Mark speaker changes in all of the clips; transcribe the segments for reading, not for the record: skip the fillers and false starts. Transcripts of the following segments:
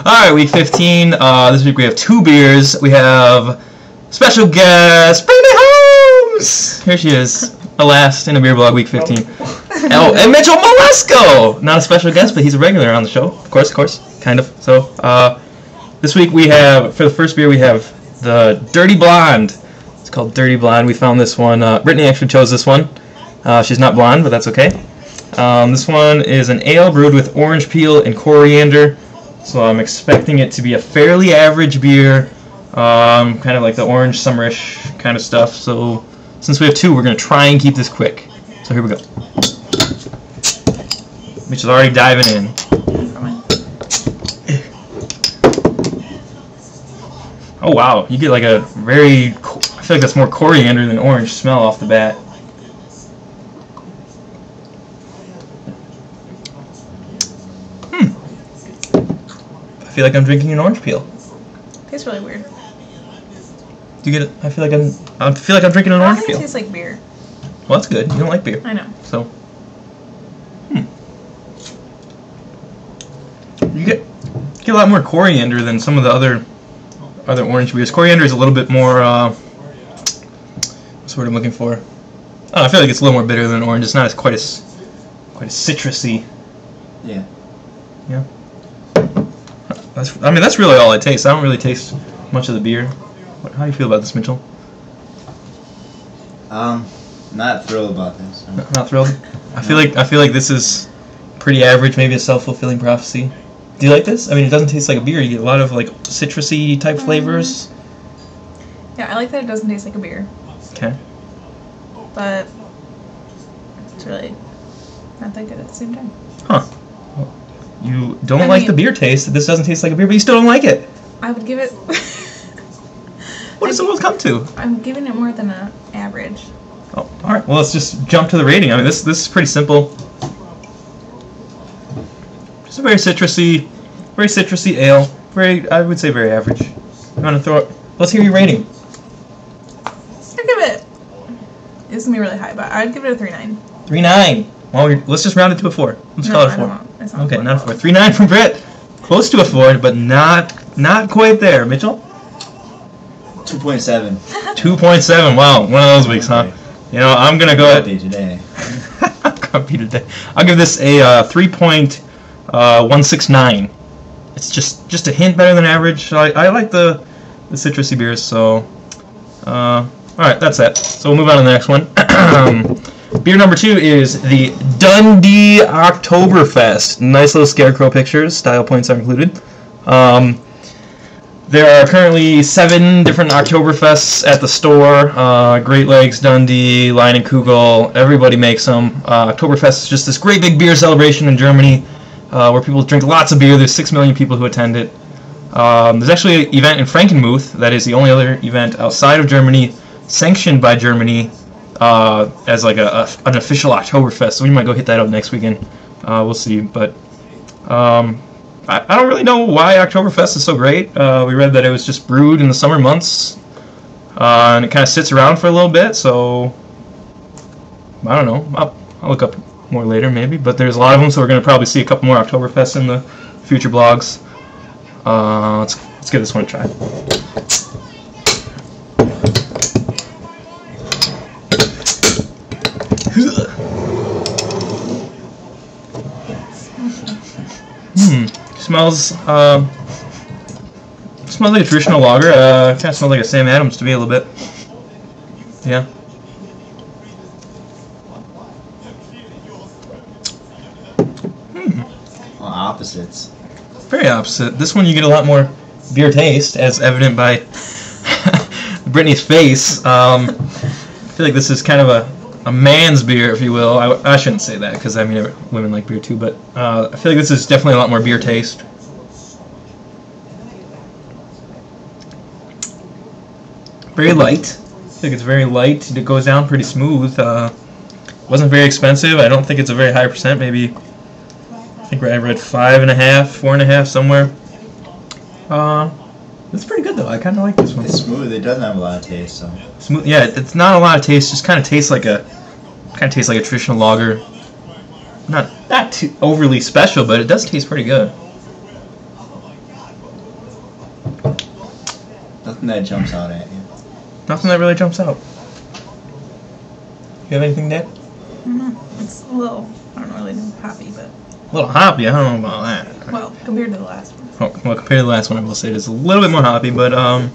Speaker 1: Alright, week 15. This week we have 2 beers. We have special guest, Brandon Holmes! Here she is. Last in a beer blog, week 15. Oh, and Mitchell Molesco! Not a special guest, but he's a regular on the show. Of course, kind of. So, this week we have, for the first beer, we have the Dirty Blonde. It's called Dirty Blonde. We found this one. Brittany actually chose this one. She's not blonde, but that's okay. This one is an ale brewed with orange peel and coriander. So I'm expecting it to be a fairly average beer. Kind of like the orange summerish kind of stuff. So since we have 2, we're going to try and keep this quick. So here we go. Mitch is already diving in. Oh wow, you get like a very, I feel like that's more coriander than orange smell off the bat. I feel like I'm drinking an orange peel.
Speaker 2: Tastes really weird.
Speaker 1: Do you get it? I feel like I'm drinking an orange peel.
Speaker 2: It tastes like beer.
Speaker 1: Well, that's good. You don't like beer.
Speaker 2: I know.
Speaker 1: So, you get a lot more coriander than some of the other orange beers. Coriander is a little bit more. What's the word I'm looking for? I feel like it's a little more bitter than orange. It's not quite as citrusy.
Speaker 3: Yeah.
Speaker 1: Yeah. That's really all I taste. I don't really taste much of the beer. How do you feel about this, Mitchell?
Speaker 3: Not thrilled about this.
Speaker 1: Not thrilled. I feel like this is pretty average, maybe a self-fulfilling prophecy. Do you like this? I mean, it doesn't taste like a beer. You get a lot of like citrusy type flavors.
Speaker 2: Yeah, I like that it doesn't taste like a beer.
Speaker 1: Okay.
Speaker 2: But it's really not that good at the same time.
Speaker 1: Huh. Well, you don't like the beer taste. This doesn't taste like a beer, but you still don't like it.
Speaker 2: I would give it.
Speaker 1: What does it come to?
Speaker 2: I'm giving it more than an average.
Speaker 1: Oh, all right. Well, let's just jump to the rating. I mean, this is pretty simple. Just a very citrusy ale. I would say very average. You want to throw it? Let's hear your rating.
Speaker 2: I'd give it. It's gonna be really high, but I'd give it a 3.9.
Speaker 1: 3.9. Well, let's just round it to a 4. Let's call it a 4.
Speaker 2: It's not
Speaker 1: Okay, not a 4. 3.9 from Britt. Close to a 4, but not quite there. Mitchell?
Speaker 3: 2.7.
Speaker 1: 2.7. Wow, one of those weeks, huh? You know, I'm gonna go ahead.
Speaker 3: Today.
Speaker 1: Grumpy today. I'll give this a 3.169. It's just a hint better than average. I like the citrusy beers, so all right, that's that. So we'll move on to the next one. Beer number 2 is the Dundee Oktoberfest. Nice little scarecrow pictures. Style points are included. There are currently 7 different Oktoberfests at the store. Great Lakes, Dundee, Lion and Kugel. Everybody makes them. Oktoberfest is just this great big beer celebration in Germany where people drink lots of beer. There's 6 million people who attend it. There's actually an event in Frankenmuth that is the only other event outside of Germany sanctioned by Germany as like an official Oktoberfest. So we might go hit that up next weekend. We'll see. But I don't really know why Oktoberfest is so great. We read that it was just brewed in the summer months, and it kind of sits around for a little bit, so I don't know. I'll look up more later, maybe, but there's a lot of them, so we're going to probably see a couple more Oktoberfests in the future blogs. Let's give this one a try. Smells like a traditional lager. Kind of smells like a Sam Adams to me a little bit. Yeah.
Speaker 3: Well, opposites.
Speaker 1: Very opposite. This one you get a lot more beer taste, as evident by Brittany's face. I feel like this is kind of a man's beer, if you will. I shouldn't say that, because I mean women like beer too, but I feel like this is definitely a lot more beer taste. Very light. I feel like it's very light. It goes down pretty smooth. Wasn't very expensive. I don't think it's a very high percent. Maybe, I think I read 5.5, 4.5 somewhere. It's pretty good though. I kind of like this one.
Speaker 3: It's smooth. It doesn't have a lot of taste. So
Speaker 1: smooth. Yeah, it's not a lot of taste. Just kind of tastes like a traditional lager. Not too overly special, but it does taste pretty good.
Speaker 3: Nothing that jumps out at you.
Speaker 1: Nothing that really jumps out. You have anything, Dad?
Speaker 2: It's a little, I don't really know, hoppy, but...
Speaker 1: A little hoppy, I don't know about that.
Speaker 2: Well, compared to the last one.
Speaker 1: Oh, well, compared to the last one, I will say it's a little bit more hoppy, but I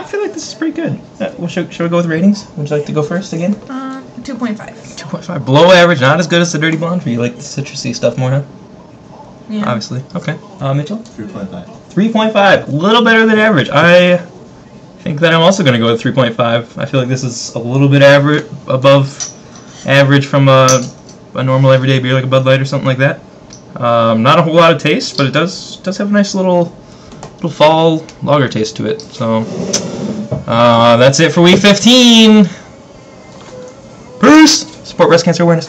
Speaker 1: feel like this is pretty good. Should we go with ratings? Would you like to go first again?
Speaker 2: 2.5.
Speaker 1: 2.5. Below average, not as good as the Dirty Blonde, but you like the citrusy stuff more, huh?
Speaker 2: Yeah.
Speaker 1: Obviously. Okay. Mitchell?
Speaker 3: 3.5.
Speaker 1: 3.5. A little better than average. I think that I'm also going to go with 3.5. I feel like this is a little bit above average from a normal everyday beer like a Bud Light or something like that. Not a whole lot of taste, but it does have a nice little fall lager taste to it. So that's it for week 15. Peace! Support breast cancer awareness.